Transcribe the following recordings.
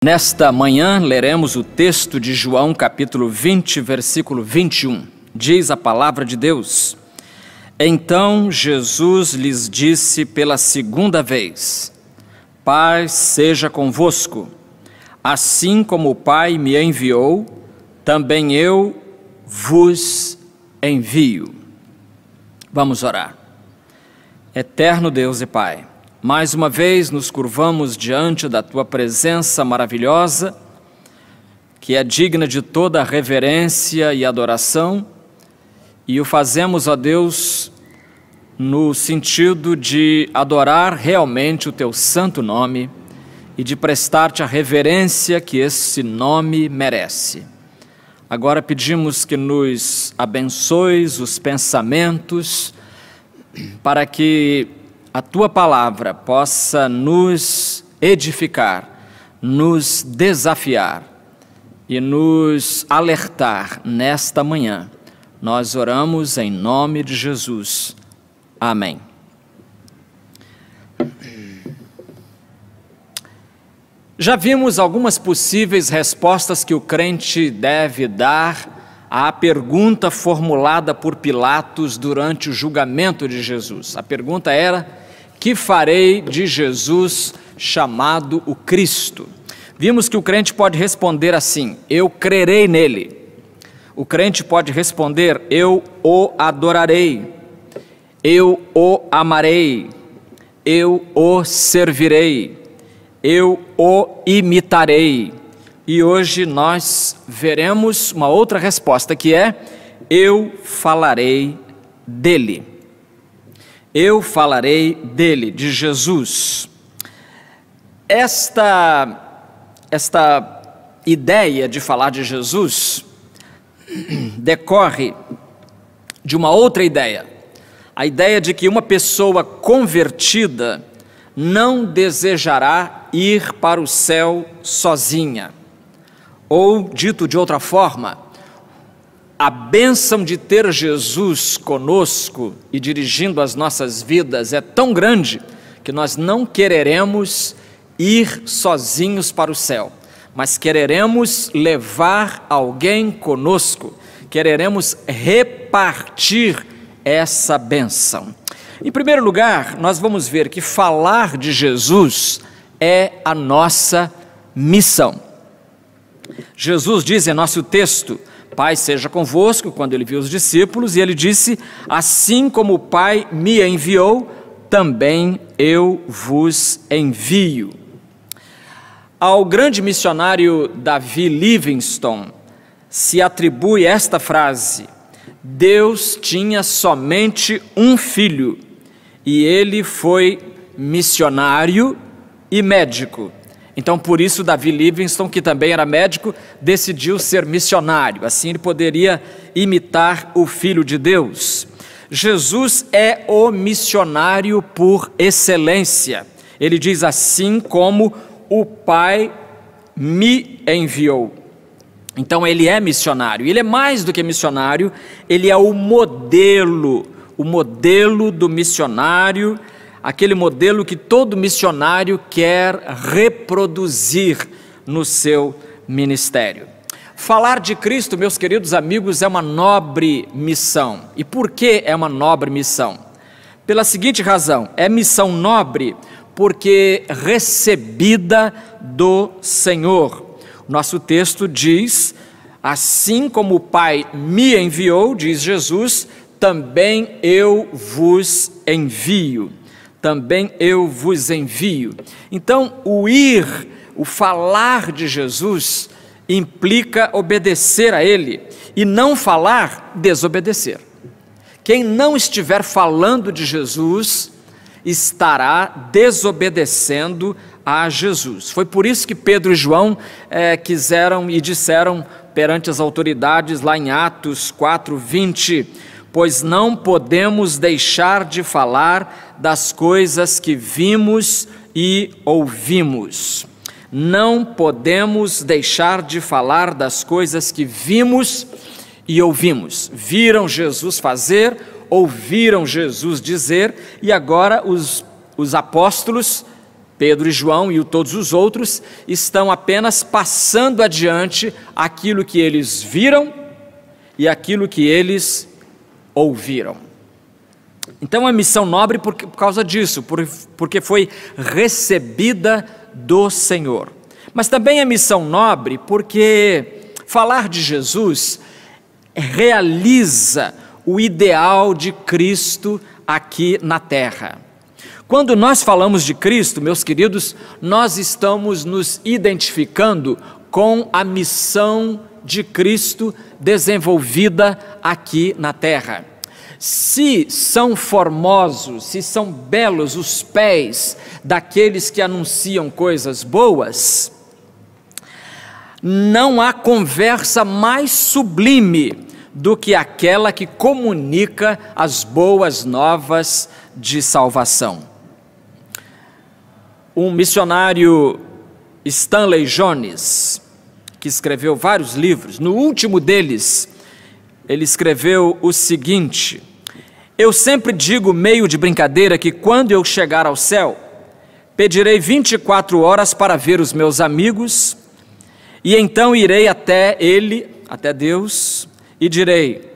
Nesta manhã, leremos o texto de João, capítulo 20, versículo 21. Diz a palavra de Deus: Então Jesus lhes disse pela segunda vez: Paz seja convosco. Assim como o Pai me enviou, também eu vos envio. Vamos orar. Eterno Deus e Pai, mais uma vez nos curvamos diante da Tua presença maravilhosa, que é digna de toda reverência e adoração, e o fazemos, ó Deus, no sentido de adorar realmente o Teu santo nome e de prestar-te a reverência que esse nome merece. Agora pedimos que nos abençoes os pensamentos, para que a Tua palavra possa nos edificar, nos desafiar e nos alertar nesta manhã. Nós oramos em nome de Jesus. Amém. Já vimos algumas possíveis respostas que o crente deve dar à pergunta formulada por Pilatos durante o julgamento de Jesus. A pergunta era: que farei de Jesus chamado o Cristo? Vimos que o crente pode responder assim: eu crerei nele. O crente pode responder: eu o adorarei, eu o amarei, eu o servirei, eu o imitarei. E hoje nós veremos uma outra resposta, que é: eu falarei dele. Eu falarei dele, de Jesus. Esta ideia de falar de Jesus decorre de uma outra ideia. A ideia de que uma pessoa convertida não desejará ir para o céu sozinha. Ou, dito de outra forma, a bênção de ter Jesus conosco e dirigindo as nossas vidas é tão grande que nós não quereremos ir sozinhos para o céu, mas quereremos levar alguém conosco, quereremos repartir essa bênção. Em primeiro lugar, nós vamos ver que falar de Jesus é a nossa missão. Jesus diz em nosso texto: Pai seja convosco, quando ele viu os discípulos, e ele disse: assim como o Pai me enviou, também eu vos envio. Ao grande missionário Davi Livingstone se atribui esta frase: Deus tinha somente um filho, e ele foi missionário e médico. Então, por isso, Davi Livingstone, que também era médico, decidiu ser missionário. Assim, ele poderia imitar o Filho de Deus. Jesus é o missionário por excelência. Ele diz: assim como o Pai me enviou. Então, ele é missionário. Ele é mais do que missionário, ele é o modelo do missionário, aquele modelo que todo missionário quer reproduzir no seu ministério. Falar de Cristo, meus queridos amigos, é uma nobre missão. E por que é uma nobre missão? Pela seguinte razão: é missão nobre porque recebida do Senhor. O nosso texto diz: assim como o Pai me enviou, diz Jesus, também eu vos envio. Também eu vos envio. Então, o falar de Jesus implica obedecer a Ele, e não falar, desobedecer. Quem não estiver falando de Jesus, estará desobedecendo a Jesus. Foi por isso que Pedro e João quiseram e disseram perante as autoridades, lá em Atos 4:20, pois não podemos deixar de falar das coisas que vimos e ouvimos. Não podemos deixar de falar das coisas que vimos e ouvimos. Viram Jesus fazer, ouviram Jesus dizer, e agora os apóstolos Pedro e João e todos os outros estão apenas passando adiante aquilo que eles viram e aquilo que eles ouviram. Então é missão nobre por causa disso, porque foi recebida do Senhor. Mas também é missão nobre porque falar de Jesus realiza o ideal de Cristo aqui na terra. Quando nós falamos de Cristo, meus queridos, nós estamos nos identificando com a missão de Cristo desenvolvida aqui na terra. Se são formosos, se são belos os pés daqueles que anunciam coisas boas, não há conversa mais sublime do que aquela que comunica as boas novas de salvação. Um missionário, Stanley Jones, que escreveu vários livros, no último deles, ele escreveu o seguinte: eu sempre digo, meio de brincadeira, que quando eu chegar ao céu, pedirei 24 horas para ver os meus amigos, e então irei até ele, até Deus, e direi: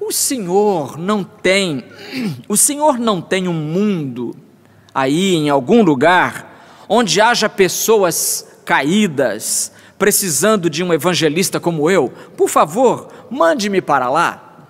o Senhor não tem um mundo aí em algum lugar onde haja pessoas caídas, precisando de um evangelista como eu? Por favor, mande-me para lá.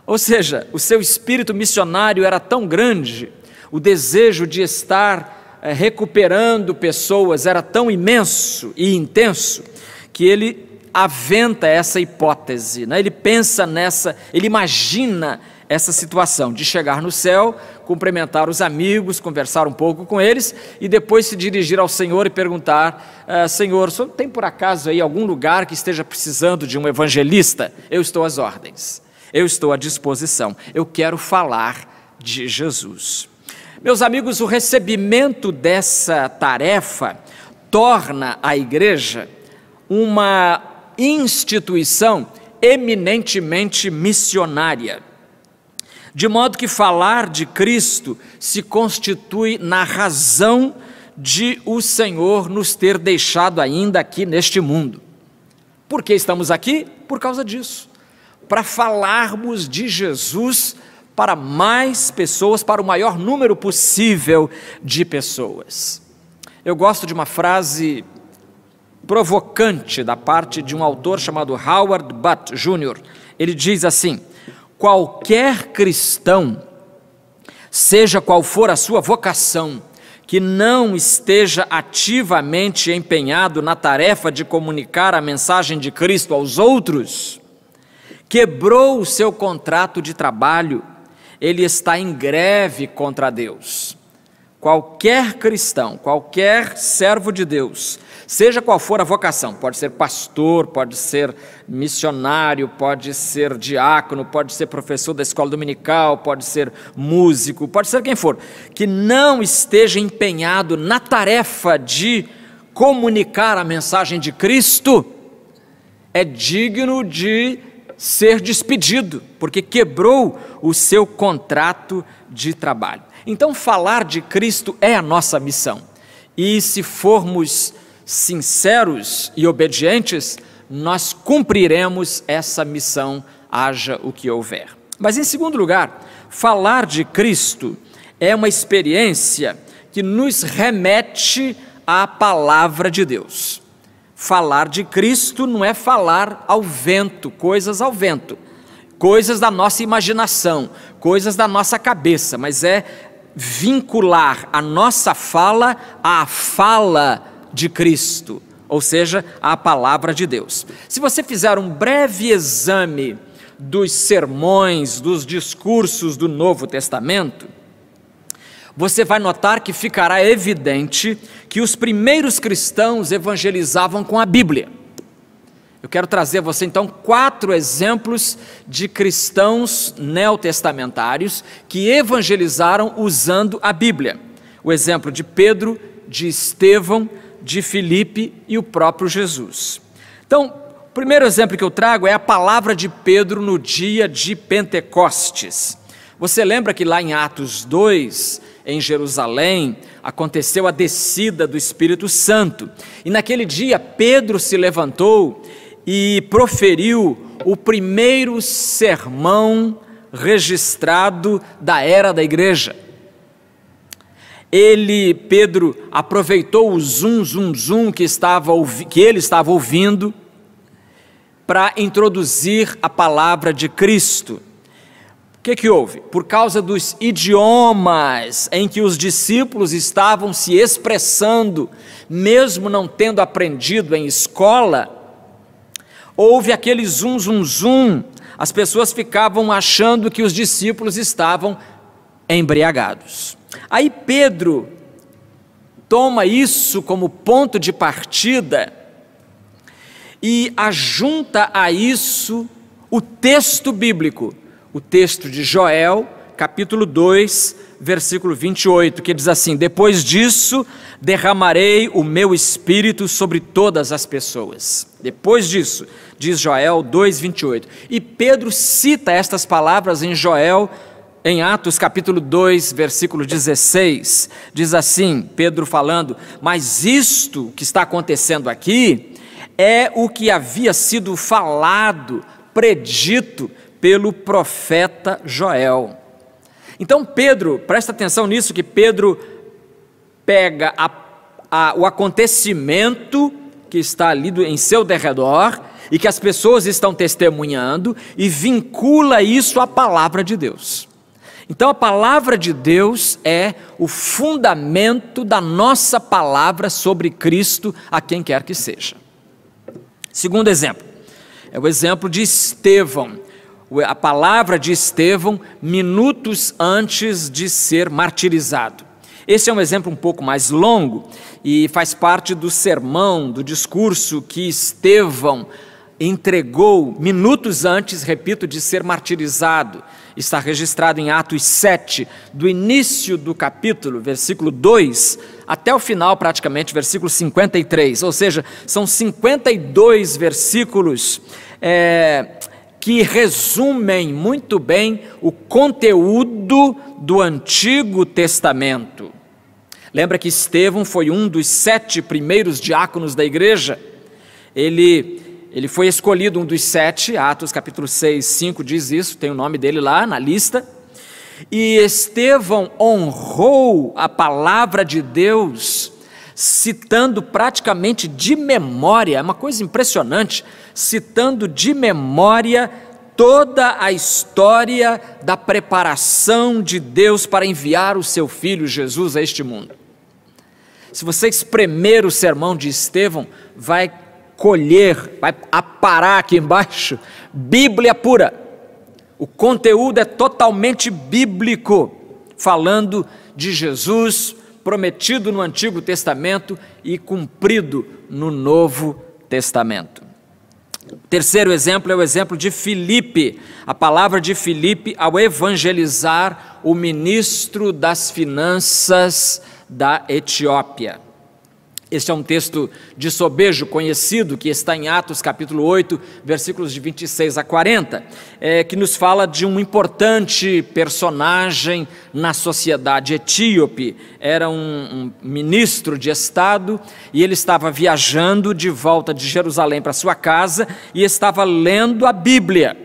Ou seja, o seu espírito missionário era tão grande, o desejo de estar recuperando pessoas era tão imenso e intenso, que ele aventa essa hipótese, né? Ele pensa nessa, ele imagina essa situação de chegar no céu, cumprimentar os amigos, conversar um pouco com eles e depois se dirigir ao Senhor e perguntar: Senhor, o senhor tem por acaso aí algum lugar que esteja precisando de um evangelista? Eu estou às ordens, eu estou à disposição, eu quero falar de Jesus. Meus amigos, o recebimento dessa tarefa torna a igreja uma instituição eminentemente missionária, de modo que falar de Cristo se constitui na razão de o Senhor nos ter deixado ainda aqui neste mundo. Por que estamos aqui? Por causa disso, para falarmos de Jesus para mais pessoas, para o maior número possível de pessoas. Eu gosto de uma frase provocante da parte de um autor chamado Howard Butt Jr. Ele diz assim: qualquer cristão, seja qual for a sua vocação, que não esteja ativamente empenhado na tarefa de comunicar a mensagem de Cristo aos outros, quebrou o seu contrato de trabalho, ele está em greve contra Deus. Qualquer cristão, qualquer servo de Deus, seja qual for a vocação, pode ser pastor, pode ser missionário, pode ser diácono, pode ser professor da escola dominical, pode ser músico, pode ser quem for, que não esteja empenhado na tarefa de comunicar a mensagem de Cristo, é digno de ser despedido, porque quebrou o seu contrato de trabalho. Então, falar de Cristo é a nossa missão, e se formos sinceros e obedientes, nós cumpriremos essa missão, haja o que houver. Mas, em segundo lugar, falar de Cristo é uma experiência que nos remete à palavra de Deus. Falar de Cristo não é falar ao vento, coisas da nossa imaginação, coisas da nossa cabeça, mas é vincular a nossa fala à fala de Cristo, ou seja, à palavra de Deus. Se você fizer um breve exame dos sermões, dos discursos do Novo Testamento, você vai notar que ficará evidente que os primeiros cristãos evangelizavam com a Bíblia. Eu quero trazer a você então 4 exemplos de cristãos neotestamentários que evangelizaram usando a Bíblia. O exemplo de Pedro, de Estevão, de Filipe e o próprio Jesus. Então, o primeiro exemplo que eu trago é a palavra de Pedro no dia de Pentecostes. Você lembra que lá em Atos 2, em Jerusalém, aconteceu a descida do Espírito Santo. E naquele dia Pedro se levantou e proferiu o primeiro sermão registrado da era da igreja. Pedro aproveitou o zum que ele estava ouvindo para introduzir a palavra de Cristo. O que houve? Por causa dos idiomas em que os discípulos estavam se expressando, mesmo não tendo aprendido em escola, houve aquele zum. As pessoas ficavam achando que os discípulos estavam embriagados. Aí Pedro toma isso como ponto de partida e ajunta a isso o texto bíblico, o texto de Joel, capítulo 2, versículo 28, que diz assim: depois disso derramarei o meu espírito sobre todas as pessoas. Depois disso, diz Joel 2, 28. E Pedro cita estas palavras em Joel, em Atos capítulo 2, versículo 16, diz assim, Pedro falando: mas isto que está acontecendo aqui é o que havia sido falado, predito pelo profeta Joel. Então Pedro, presta atenção nisso, que Pedro pega o acontecimento que está ali em seu derredor e que as pessoas estão testemunhando e vincula isso à palavra de Deus. Então a palavra de Deus é o fundamento da nossa palavra sobre Cristo a quem quer que seja. Segundo exemplo, é o exemplo de Estevão. A palavra de Estevão, minutos antes de ser martirizado. Esse é um exemplo um pouco mais longo e faz parte do sermão, do discurso que Estevão entregou minutos antes, repito, de ser martirizado. Está registrado em Atos 7, do início do capítulo, versículo 2, até o final praticamente, versículo 53. Ou seja, são 52 versículos que resumem muito bem o conteúdo do Antigo Testamento. Lembra que Estevão foi um dos 7 primeiros diáconos da igreja? Ele foi escolhido um dos 7, Atos capítulo 6, 5 diz isso, tem o nome dele lá na lista. E Estevão honrou a palavra de Deus, citando praticamente de memória, é uma coisa impressionante, citando de memória toda a história da preparação de Deus para enviar o seu Filho Jesus a este mundo. Se você espremer o sermão de Estevão, vai colher, vai aparar aqui embaixo, Bíblia pura. O conteúdo é totalmente bíblico, falando de Jesus, prometido no Antigo Testamento e cumprido no Novo Testamento. O terceiro exemplo é o exemplo de Filipe, a palavra de Filipe ao evangelizar o ministro das finanças da Etiópia. Este é um texto de sobejo conhecido, que está em Atos capítulo 8, versículos de 26 a 40, que nos fala de um importante personagem na sociedade etíope. Era um ministro de Estado e ele estava viajando de volta de Jerusalém para sua casa e estava lendo a Bíblia.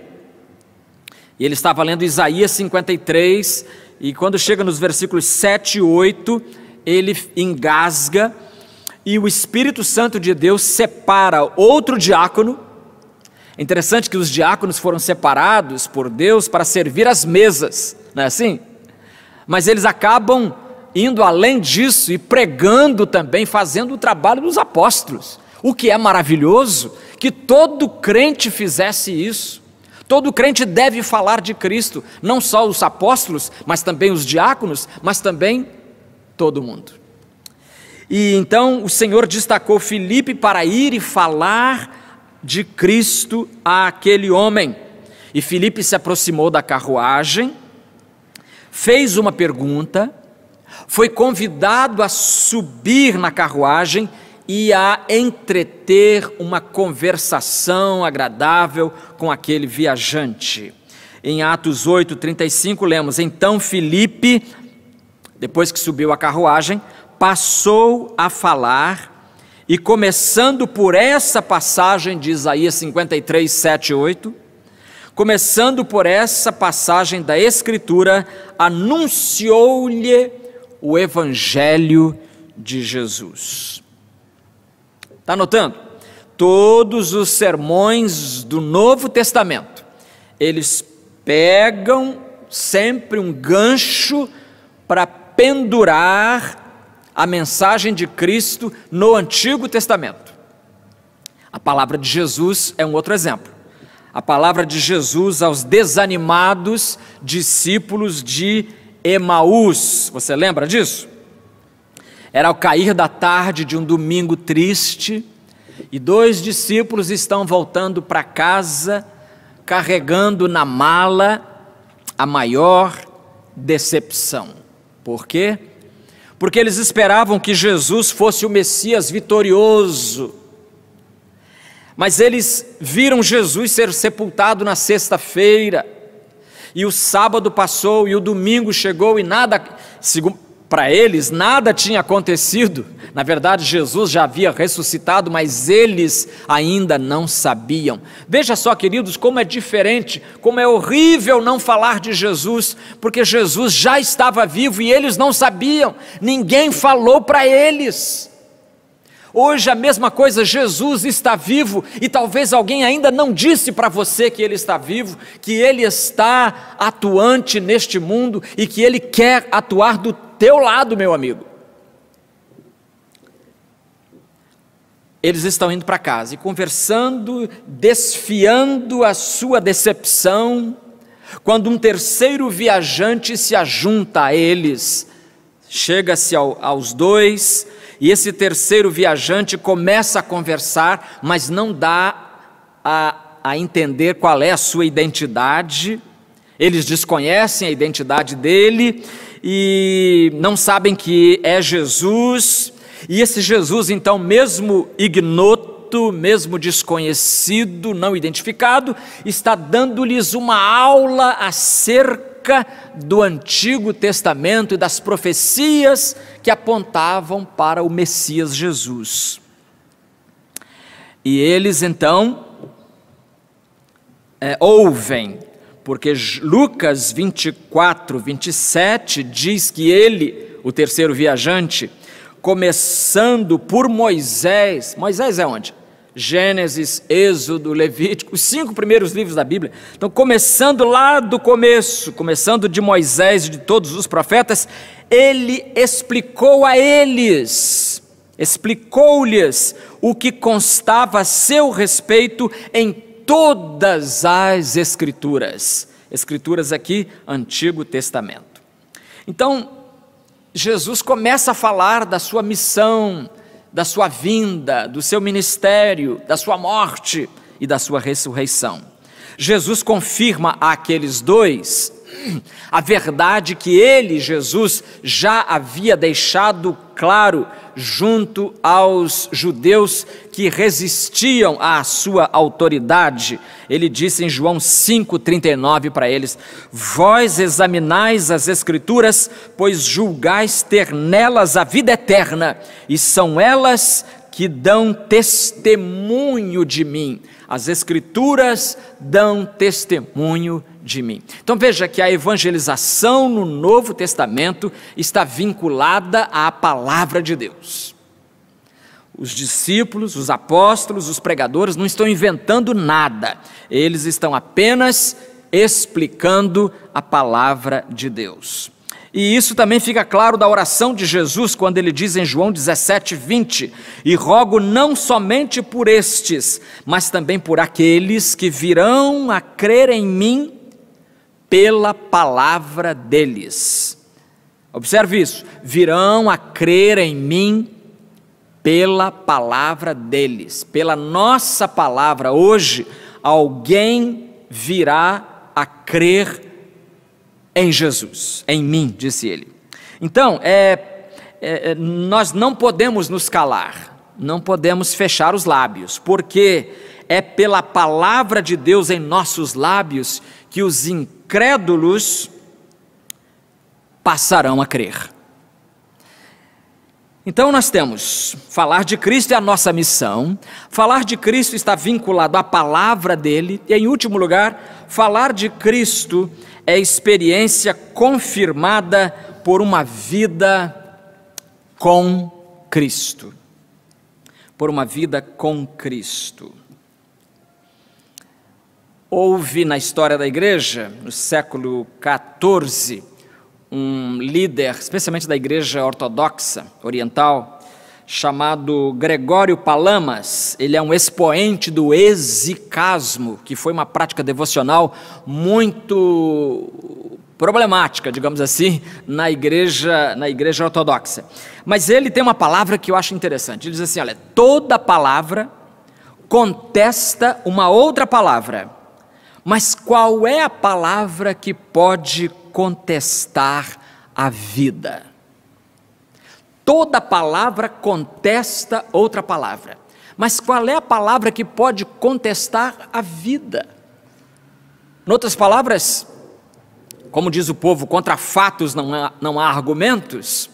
E ele estava lendo Isaías 53 e quando chega nos versículos 7 e 8, ele engasga e o Espírito Santo de Deus separa outro diácono. É interessante que os diáconos foram separados por Deus para servir as mesas, não é assim? Mas eles acabam indo além disso e pregando também, fazendo o trabalho dos apóstolos. O que é maravilhoso, que todo crente fizesse isso. Todo crente deve falar de Cristo, não só os apóstolos, mas também os diáconos, mas também todo mundo. E então o Senhor destacou Filipe para ir e falar de Cristo àquele homem. E Filipe se aproximou da carruagem, fez uma pergunta, foi convidado a subir na carruagem e a entreter uma conversação agradável com aquele viajante. Em Atos 8, 35 lemos: então Filipe, depois que subiu a carruagem, passou a falar, e começando por essa passagem de Isaías 53, 7 e 8, começando por essa passagem da Escritura, anunciou-lhe o Evangelho de Jesus. Está notando? Todos os sermões do Novo Testamento, eles pegam sempre um gancho para pendurar a mensagem de Cristo no Antigo Testamento. A palavra de Jesus é um outro exemplo. A palavra de Jesus aos desanimados discípulos de Emaús. Você lembra disso? Era ao cair da tarde de um domingo triste, e 2 discípulos estão voltando para casa, carregando na mala a maior decepção. Por quê? Porque eles esperavam que Jesus fosse o Messias vitorioso, mas eles viram Jesus ser sepultado na sexta-feira, e o sábado passou, e o domingo chegou, e nada, para eles, nada tinha acontecido. Na verdade, Jesus já havia ressuscitado, mas eles ainda não sabiam. Veja só, queridos, como é diferente, como é horrível não falar de Jesus, porque Jesus já estava vivo e eles não sabiam, ninguém falou para eles. Hoje a mesma coisa, Jesus está vivo e talvez alguém ainda não disse para você que Ele está vivo, que Ele está atuante neste mundo e que Ele quer atuar do teu lado, meu amigo. Eles estão indo para casa e conversando, desfiando a sua decepção, quando um terceiro viajante se ajunta a eles. Chega-se aos 2, e esse terceiro viajante começa a conversar, mas não dá a entender qual é a sua identidade. Eles desconhecem a identidade dele e não sabem que é Jesus. E esse Jesus, então, mesmo ignoto, mesmo desconhecido, não identificado, está dando-lhes uma aula acerca do Antigo Testamento e das profecias que apontavam para o Messias Jesus. E eles, então, ouvem, porque Lucas 24, 27 diz que ele, o terceiro viajante, começando por Moisés. Moisés é onde? Gênesis, Êxodo, Levítico, os 5 primeiros livros da Bíblia. Então, começando lá do começo, começando de Moisés e de todos os profetas, ele explicou a eles, explicou-lhes o que constava a seu respeito em todas as Escrituras. Escrituras aqui, Antigo Testamento. Então, Jesus começa a falar da sua missão, da sua vinda, do seu ministério, da sua morte e da sua ressurreição. Jesus confirma àqueles 2 a verdade que ele, Jesus, já havia deixado claro junto aos judeus que resistiam à sua autoridade. Ele disse em João 5,39 para eles: vós examinais as Escrituras, pois julgais ter nelas a vida eterna, e são elas que dão testemunho de mim. As Escrituras dão testemunho de mim. Então veja que a evangelização no Novo Testamento está vinculada à palavra de Deus. Os discípulos, os apóstolos, os pregadores não estão inventando nada, eles estão apenas explicando a palavra de Deus. E isso também fica claro da oração de Jesus, quando ele diz em João 17:20, e rogo não somente por estes, mas também por aqueles que virão a crer em mim pela palavra deles. Observe isso, virão a crer em mim pela palavra deles, pela nossa palavra. Hoje, alguém virá a crer em Jesus, em mim, disse ele. Então, nós não podemos nos calar, não podemos fechar os lábios, porque é pela palavra de Deus em nossos lábios que os incrédulos passarão a crer. Então nós temos, falar de Cristo é a nossa missão, falar de Cristo está vinculado à palavra dele, e em último lugar, falar de Cristo é experiência confirmada por uma vida com Cristo. Por uma vida com Cristo. Houve na história da igreja, no século XIV, um líder, especialmente da igreja ortodoxa oriental, chamado Gregório Palamas. Ele é um expoente do exicasmo, que foi uma prática devocional muito problemática, digamos assim, na igreja ortodoxa. Mas ele tem uma palavra que eu acho interessante. Ele diz assim, olha, toda palavra contesta uma outra palavra, mas qual é a palavra que pode contestar a vida? Toda palavra contesta outra palavra, mas qual é a palavra que pode contestar a vida? Em outras palavras, como diz o povo, contra fatos não há argumentos,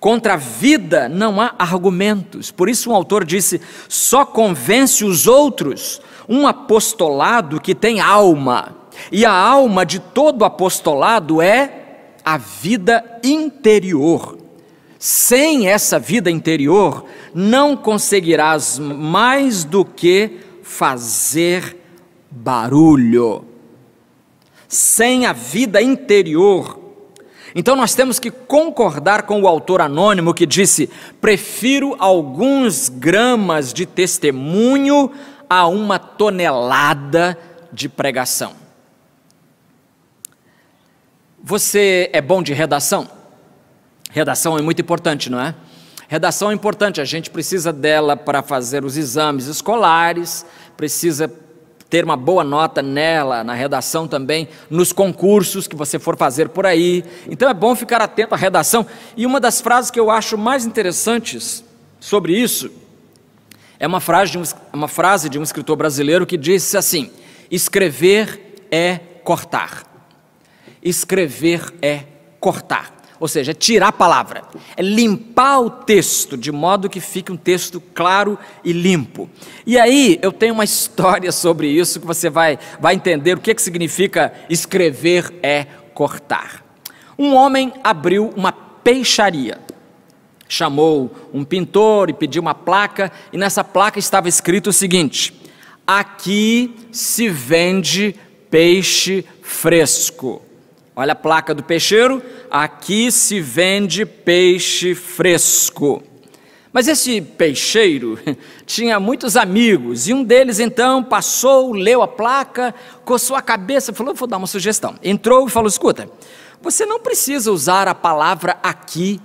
contra a vida não há argumentos. Por isso um autor disse, só convence os outros um apostolado que tem alma, e a alma de todo apostolado é a vida interior. Sem essa vida interior, não conseguirás mais do que fazer barulho. Sem a vida interior. Então nós temos que concordar com o autor anônimo que disse, prefiro alguns gramas de testemunho a uma tonelada de pregação. Você é bom de redação? Redação é muito importante, não é? Redação é importante, a gente precisa dela para fazer os exames escolares, precisa ter uma boa nota nela, na redação também, nos concursos que você for fazer por aí. Então é bom ficar atento à redação. E uma das frases que eu acho mais interessantes sobre isso, é uma frase de um escritor brasileiro que disse assim, escrever é cortar. Escrever é cortar. Ou seja, é tirar a palavra, é limpar o texto, de modo que fique um texto claro e limpo. E aí, eu tenho uma história sobre isso, que você vai entender o que significa escrever é cortar. Um homem abriu uma peixaria, chamou um pintor e pediu uma placa, e nessa placa estava escrito o seguinte, aqui se vende peixe fresco. Olha a placa do peixeiro, aqui se vende peixe fresco. Mas esse peixeiro tinha muitos amigos, e um deles então passou, leu a placa, coçou a cabeça, falou, vou dar uma sugestão. Entrou e falou, escuta, você não precisa usar a palavra aqui,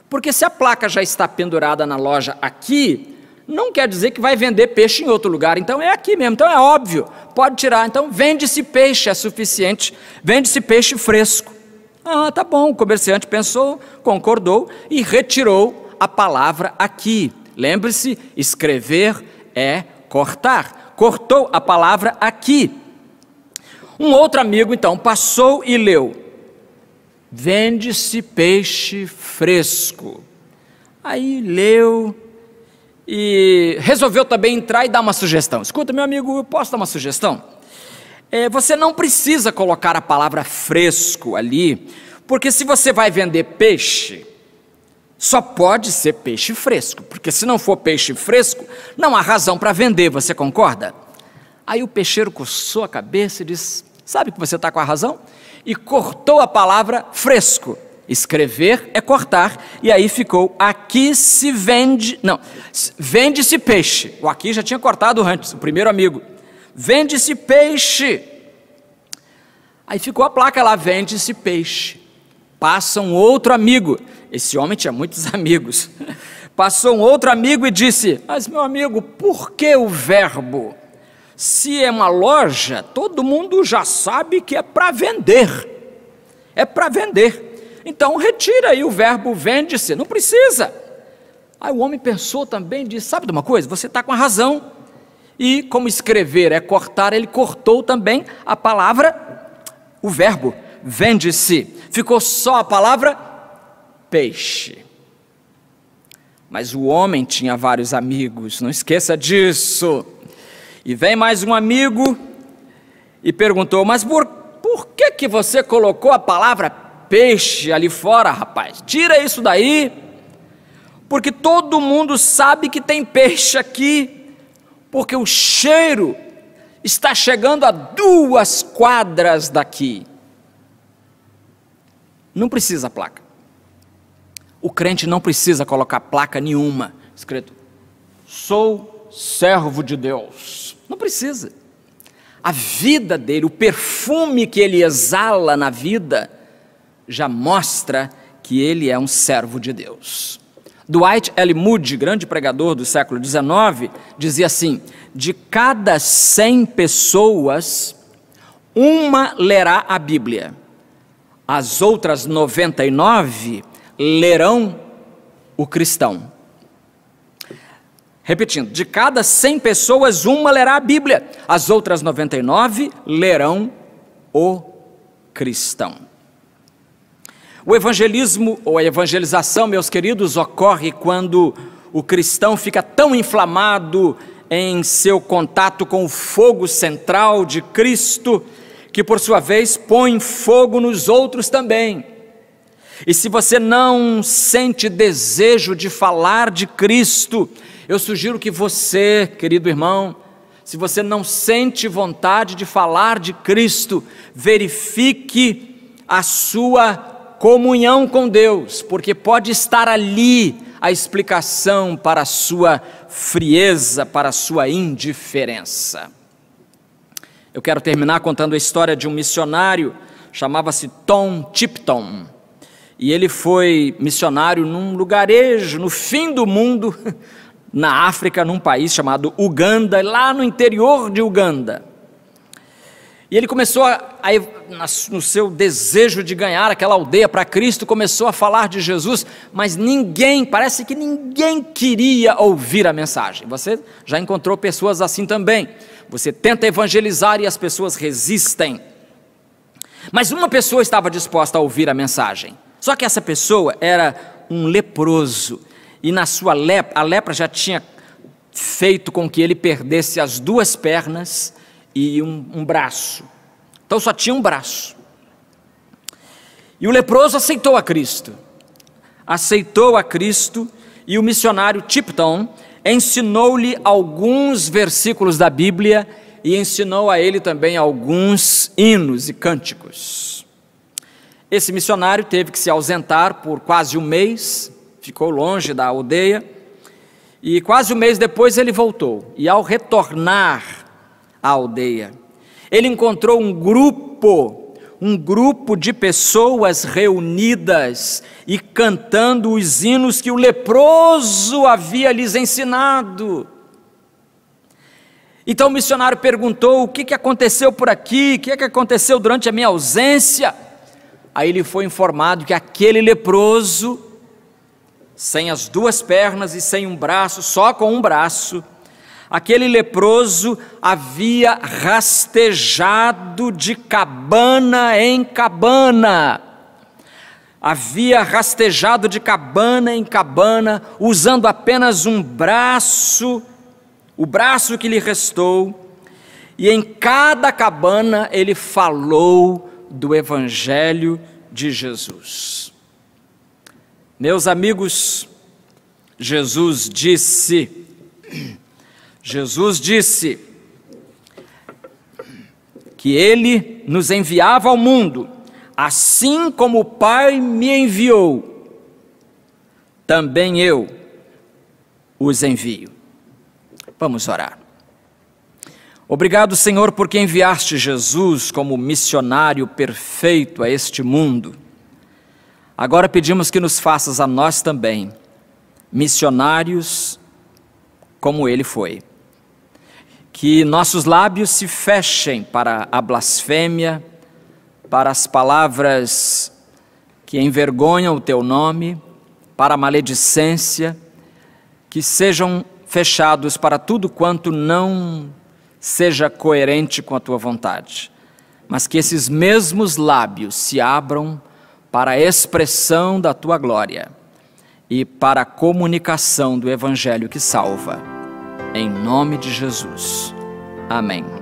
porque se a placa já está pendurada na loja aqui, não quer dizer que vai vender peixe em outro lugar, então é aqui mesmo, então é óbvio, pode tirar, então vende-se peixe, é suficiente, vende-se peixe fresco. Ah, tá bom, o comerciante pensou, concordou e retirou a palavra aqui. Lembre-se, escrever é cortar, cortou a palavra aqui. Um outro amigo então passou e leu, vende-se peixe fresco. Aí leu, e resolveu também entrar e dar uma sugestão. Escuta, meu amigo, eu posso dar uma sugestão? Você não precisa colocar a palavra fresco ali, porque se você vai vender peixe, só pode ser peixe fresco, porque se não for peixe fresco, não há razão para vender, você concorda? Aí o peixeiro coçou a cabeça e disse, sabe que você está com a razão? E cortou a palavra fresco. Escrever é cortar, e aí ficou, aqui se vende, não, vende-se peixe, o aqui já tinha cortado antes, o primeiro amigo, vende-se peixe, aí ficou a placa lá, vende-se peixe, passa um outro amigo, esse homem tinha muitos amigos, passou um outro amigo e disse, mas meu amigo, por que o verbo? Se é uma loja, todo mundo já sabe que é para vender, é para vender. Então retira aí o verbo vende-se, não precisa. Aí o homem pensou também, disse, sabe de uma coisa, você está com a razão. E como escrever é cortar, ele cortou também a palavra, o verbo, vende-se. Ficou só a palavra peixe. mas o homem tinha vários amigos, não esqueça disso. E vem mais um amigo e perguntou: mas por que você colocou a palavra peixe ali fora, rapaz? Tira isso daí, porque todo mundo sabe que tem peixe aqui, porque o cheiro está chegando a 2 quadras daqui. Não precisa placa. O crente não precisa colocar placa nenhuma, escrito: sou servo de Deus. Não precisa. A vida dele, o perfume que ele exala na vida, já mostra que ele é um servo de Deus. Dwight L. Moody, grande pregador do século XIX, dizia assim: de cada 100 pessoas, uma lerá a Bíblia, as outras 99 lerão o cristão. Repetindo, de cada 100 pessoas, uma lerá a Bíblia, as outras 99 lerão o cristão. O evangelismo ou a evangelização, meus queridos, ocorre quando o cristão fica tão inflamado em seu contato com o fogo central de Cristo, que por sua vez põe fogo nos outros também. E se você não sente desejo de falar de Cristo, eu sugiro que você, querido irmão, se você não sente vontade de falar de Cristo, verifique a sua comunhão com Deus, porque pode estar ali a explicação para a sua frieza, para a sua indiferença. Eu quero terminar contando a história de um missionário, chamava-se Tom Tipton, e ele foi missionário num lugarejo, no fim do mundo, na África, num país chamado Uganda, lá no interior de Uganda. E ele começou no seu desejo de ganhar aquela aldeia para Cristo, começou a falar de Jesus, mas parece que ninguém queria ouvir a mensagem. Você já encontrou pessoas assim também. Você tenta evangelizar e as pessoas resistem. Mas uma pessoa estava disposta a ouvir a mensagem. Só que essa pessoa era um leproso, e na sua a lepra já tinha feito com que ele perdesse as 2 pernas e um braço. Então só tinha um braço. E o leproso aceitou a Cristo. E o missionário Tipton ensinou-lhe alguns versículos da Bíblia e ensinou a ele também alguns hinos e cânticos. Esse missionário teve que se ausentar por quase um mês, ficou longe da aldeia, e quase um mês depois ele voltou. E ao retornar à aldeia, ele encontrou um grupo de pessoas reunidas e cantando os hinos que o leproso havia lhes ensinado. Então o missionário perguntou: o que aconteceu por aqui? O que aconteceu durante a minha ausência? Aí ele foi informado que aquele leproso, sem as 2 pernas e sem um braço, só com um braço, aquele leproso havia rastejado de cabana em cabana. Havia rastejado de cabana em cabana, usando apenas um braço, o braço que lhe restou, e em cada cabana ele falou do Evangelho de Jesus. Meus amigos, Jesus disse que Ele nos enviava ao mundo, assim como o Pai me enviou, também eu os envio. Vamos orar. Obrigado, Senhor, porque enviaste Jesus como missionário perfeito a este mundo. Agora pedimos que nos faças a nós também missionários como Ele foi. Que nossos lábios se fechem para a blasfêmia, para as palavras que envergonham o Teu nome, para a maledicência, que sejam fechados para tudo quanto não seja coerente com a Tua vontade, mas que esses mesmos lábios se abram para a expressão da Tua glória e para a comunicação do Evangelho que salva. Em nome de Jesus. Amém.